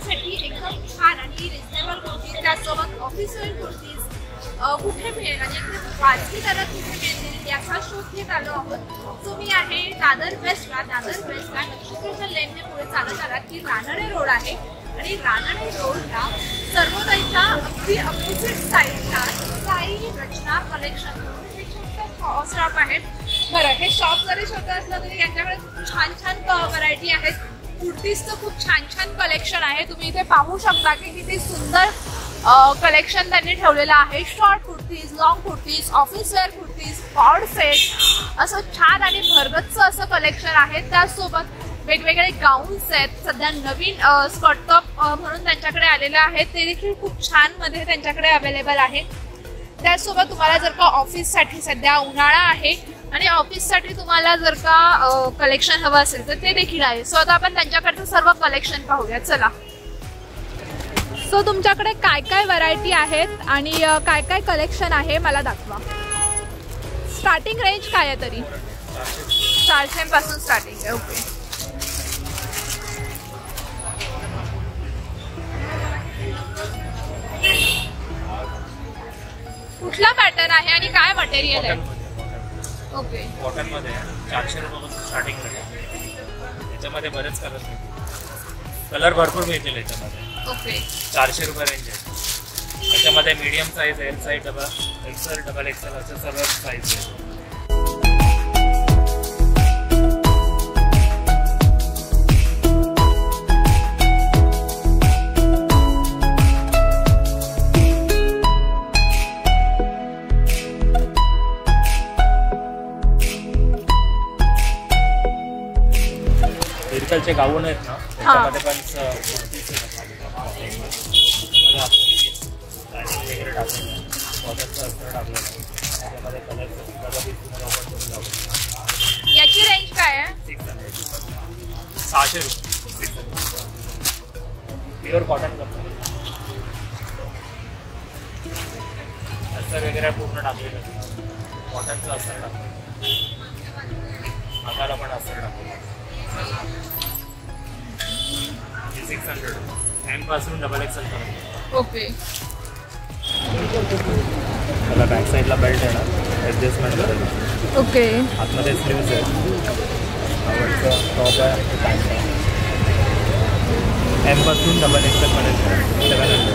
मुलांसाठी एकदम छान आणि रिजनेबल कुर्तीज, त्यासोबत ऑफिसवेअर कुर्तीज कुठे मिळेल आणि एकदम वाजवी दरात कुठे मिळतील याचा शोध घेत आलो आहोत. सो मी आहे दादर वेस्टला नक्षत्राच्या लेनने पुढे चालत आला की रानडे रोड आहे आणि रानडे रोडला सर्वोदयच्या अगदी अपोजिट साईडला साई रचना कलेक्शन हे छोटं शॉप आहे. बरं, हे शॉप जरी छोटं असलं तरी यांच्याकडे खूप छान छान व्हरायटी आहेत. कुर्तीजचं खूप छान छान कलेक्शन आहे. तुम्ही इथे पाहू शकता की किती सुंदर कलेक्शन त्यांनी ठेवलेलं आहे. Short kurtis, long kurtis, officewear kurtis, cord set असं छान आणि भरगच्च असं कलेक्शन आहे. त्यासोबत वेगवेगळे गाऊन्स आहेत. सध्या नवीन स्कर्ट टॉप म्हणून त्यांच्याकडे आलेले आहेत, ते देखील खूप छान मध्ये त्यांच्याकडे अवेलेबल आहे. त्यासोबत तुम्हाला जर का ऑफिससाठी सध्या उन्हाळा आहे आणि ऑफिससाठी तुम्हाला जर का कलेक्शन हवं असेल तर ते देखील आहे. सो आता आपण त्यांच्याकडचं सर्व कलेक्शन पाहूया. चला. सो तुमच्याकडे काय काय व्हरायटी आहेत आणि काय काय कलेक्शन आहे मला दाखवा. स्टार्टिंग रेंज काय आहे तरी? 400 पासून स्टार्टिंग आहे. ओके. कुठला पॅटर्न आहे आणि काय मटेरियल आहे? ओके. कॉटन मध्ये 400 रुपयापासून स्टार्टिंग आहे. याच्यामध्ये बरेच कलर भरपूर मिळतील याच्यामध्ये. ओके. 400 रुपये रेंज आहे. याच्यामध्ये medium size, L size, XL, double XL असं सगळं साईज आहे. इरकलचे गाऊन आहेत ना, त्याच्यामध्ये पण कुर्तीज वगैरे टाकलेलं, कॉटनचं अस्तर टाकलेलं, त्याच्यामध्ये कलर. याची रेंज काय आहे? 600 रुपये. प्युअर कॉटन कपडा, अस्तर वगैरे पूर्ण टाकलेलं, कॉटनचं अस्तर टाकलेलं, हाताला पण अस्तर टाकलेलं. 600 M पासून डबल एक्सेल पर्यंत. ओके. त्याला बॅक साईडला बेल्ट आहे ना, ॲडजस्टमेंट करायला. ओके. आतमध्ये स्लीव्ज आहे, आवडचं टॉप आहे, पॅन्ट आहे. M पासून डबल एक्सेल पर्यंत 700.